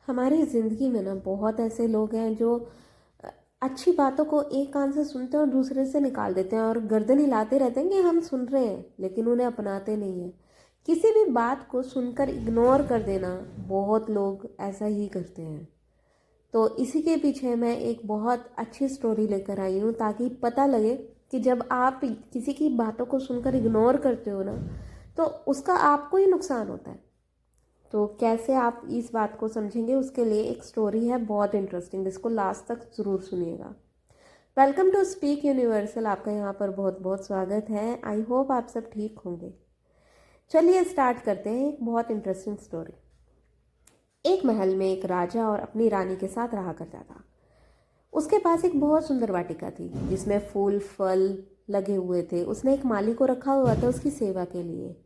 हमारी ज़िंदगी में ना बहुत ऐसे लोग हैं जो अच्छी बातों को एक कान से सुनते हैं और दूसरे से निकाल देते हैं और गर्दन हिलाते रहते हैं कि हम सुन रहे हैं, लेकिन उन्हें अपनाते नहीं हैं। किसी भी बात को सुनकर इग्नोर कर देना, बहुत लोग ऐसा ही करते हैं। तो इसी के पीछे मैं एक बहुत अच्छी स्टोरी लेकर आई हूँ, ताकि पता लगे कि जब आप किसी की बातों को सुनकर इग्नोर करते हो ना, तो उसका आपको ही नुकसान होता है। तो कैसे आप इस बात को समझेंगे, उसके लिए एक स्टोरी है बहुत इंटरेस्टिंग, इसको लास्ट तक ज़रूर सुनिएगा। वेलकम टू स्पीक यूनिवर्सल, आपका यहाँ पर बहुत बहुत स्वागत है। आई होप आप सब ठीक होंगे। चलिए स्टार्ट करते हैं एक बहुत इंटरेस्टिंग स्टोरी। एक महल में एक राजा और अपनी रानी के साथ रहा करता था। उसके पास एक बहुत सुंदर वाटिका थी जिसमें फूल फल लगे हुए थे। उसने एक माली को रखा हुआ था उसकी सेवा के लिए।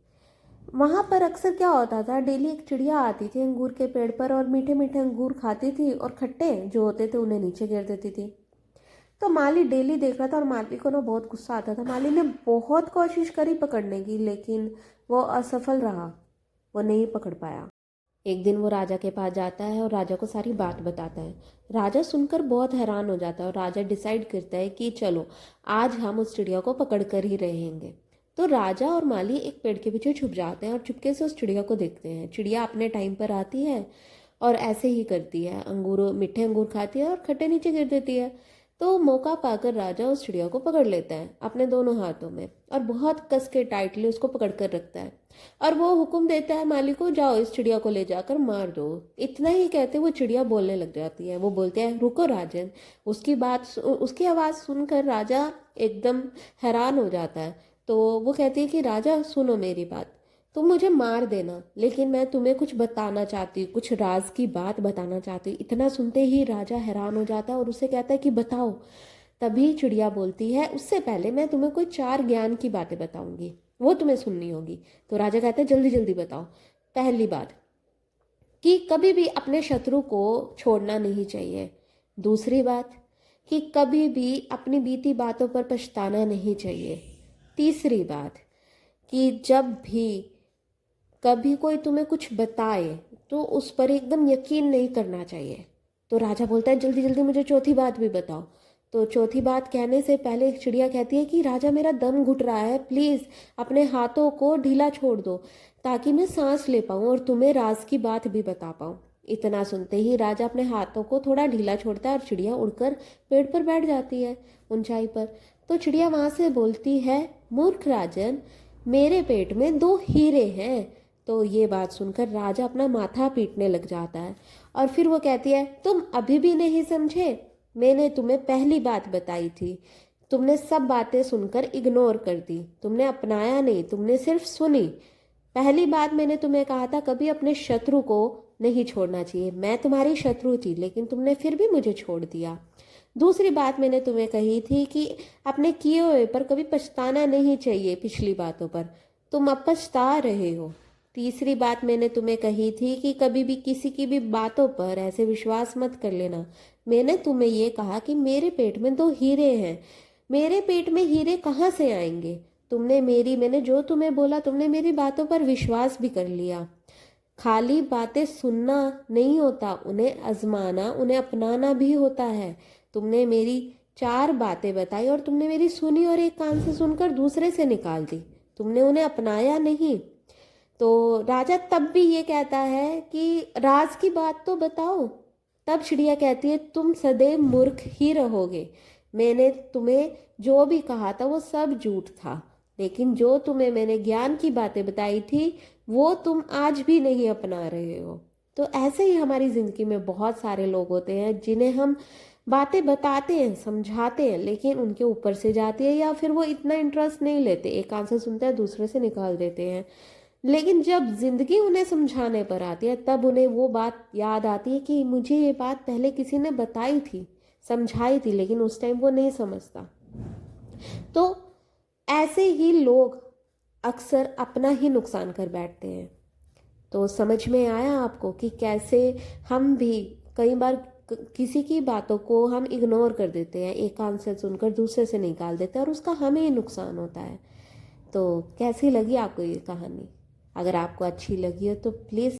वहाँ पर अक्सर क्या होता था, डेली एक चिड़िया आती थी अंगूर के पेड़ पर और मीठे मीठे अंगूर खाती थी और खट्टे जो होते थे उन्हें नीचे गिर देती थी। तो माली डेली देख रहा था और माली को ना बहुत गुस्सा आता था। माली ने बहुत कोशिश करी पकड़ने की, लेकिन वो असफल रहा, वो नहीं पकड़ पाया। एक दिन वो राजा के पास जाता है और राजा को सारी बात बताता है। राजा सुनकर बहुत हैरान हो जाता है और राजा डिसाइड करता है कि चलो आज हम उस चिड़िया को पकड़ कर ही रहेंगे। तो राजा और माली एक पेड़ के पीछे छुप जाते हैं और चुपके से उस चिड़िया को देखते हैं। चिड़िया अपने टाइम पर आती है और ऐसे ही करती है, अंगूर मीठे अंगूर खाती है और खट्टे नीचे गिर देती है। तो मौका पाकर राजा उस चिड़िया को पकड़ लेता है अपने दोनों हाथों में और बहुत कस के टाइटली उसको पकड़ कर रखता है। और वो हुक्म देता है माली को, जाओ इस चिड़िया को ले जाकर मार दो। इतना ही कहते वो चिड़िया बोलने लग जाती है। वो बोलते हैं, रुको राजन। उसकी आवाज़ सुनकर राजा एकदम हैरान हो जाता है। तो वो कहती है कि राजा सुनो मेरी बात, तुम मुझे मार देना, लेकिन मैं तुम्हें कुछ बताना चाहती हूँ, कुछ राज की बात बताना चाहती हूँ। इतना सुनते ही राजा हैरान हो जाता है और उसे कहता है कि बताओ। तभी चिड़िया बोलती है, उससे पहले मैं तुम्हें कोई 4 ज्ञान की बातें बताऊंगी, वो तुम्हें सुननी होगी। तो राजा कहता है, जल्दी जल्दी बताओ। पहली बात कि कभी भी अपने शत्रु को छोड़ना नहीं चाहिए। दूसरी बात कि कभी भी अपनी बीती बातों पर पछताना नहीं चाहिए। तीसरी बात कि जब भी कभी कोई तुम्हें कुछ बताए तो उस पर एकदम यकीन नहीं करना चाहिए। तो राजा बोलता है, जल्दी जल्दी मुझे चौथी बात भी बताओ। तो चौथी बात कहने से पहले चिड़िया कहती है कि राजा मेरा दम घुट रहा है, प्लीज़ अपने हाथों को ढीला छोड़ दो ताकि मैं सांस ले पाऊँ और तुम्हें राज की बात भी बता पाऊँ। इतना सुनते ही राजा अपने हाथों को थोड़ा ढीला छोड़ता है और चिड़िया उड़कर पेड़ पर बैठ जाती है, ऊंचाई पर। तो चिड़िया वहाँ से बोलती है, मूर्ख राजन, मेरे पेट में 2 हीरे हैं। तो ये बात सुनकर राजा अपना माथा पीटने लग जाता है और फिर वो कहती है, तुम अभी भी नहीं समझे? मैंने तुम्हें पहली बात बताई थी, तुमने सब बातें सुनकर इग्नोर कर दी, तुमने अपनाया नहीं, तुमने सिर्फ सुनी। पहली बात मैंने तुम्हें कहा था, कभी अपने शत्रु को नहीं छोड़ना चाहिए। मैं तुम्हारी शत्रु थी लेकिन तुमने फिर भी मुझे छोड़ दिया। दूसरी बात मैंने तुम्हें कही थी कि अपने किए हुए पर कभी पछताना नहीं चाहिए, पिछली बातों पर। तुम अब पछता रहे हो। तीसरी बात मैंने तुम्हें कही थी कि कभी भी किसी की भी बातों पर ऐसे विश्वास मत कर लेना। मैंने तुम्हें ये कहा कि मेरे पेट में 2 हीरे हैं। मेरे पेट में हीरे कहाँ से आएंगे? मैंने जो तुम्हें बोला, तुमने मेरी बातों पर विश्वास भी कर लिया। खाली बातें सुनना नहीं होता, उन्हें आजमाना, उन्हें अपनाना भी होता है। तुमने मेरी 4 बातें बताई और तुमने मेरी सुनी और एक कान से सुनकर दूसरे से निकाल दी, तुमने उन्हें अपनाया नहीं। तो राजा तब भी ये कहता है कि राज की बात तो बताओ। तब चिड़िया कहती है, तुम सदैव मूर्ख ही रहोगे। मैंने तुम्हें जो भी कहा था वो सब झूठ था, लेकिन जो तुम्हें मैंने ज्ञान की बातें बताई थी वो तुम आज भी नहीं अपना रहे हो। तो ऐसे ही हमारी ज़िंदगी में बहुत सारे लोग होते हैं जिन्हें हम बातें बताते हैं, समझाते हैं, लेकिन उनके ऊपर से जाती है या फिर वो इतना इंटरेस्ट नहीं लेते, एक कान से सुनते हैं दूसरे से निकाल देते हैं। लेकिन जब जिंदगी उन्हें समझाने पर आती है तब उन्हें वो बात याद आती है कि मुझे ये बात पहले किसी ने बताई थी, समझाई थी, लेकिन उस टाइम वो नहीं समझता। तो ऐसे ही लोग अक्सर अपना ही नुकसान कर बैठते हैं। तो समझ में आया आपको कि कैसे हम भी कई बार किसी की बातों को हम इग्नोर कर देते हैं, एक कान से सुनकर दूसरे से निकाल देते हैं और उसका हमें ही नुकसान होता है। तो कैसी लगी आपको ये कहानी? अगर आपको अच्छी लगी हो तो प्लीज़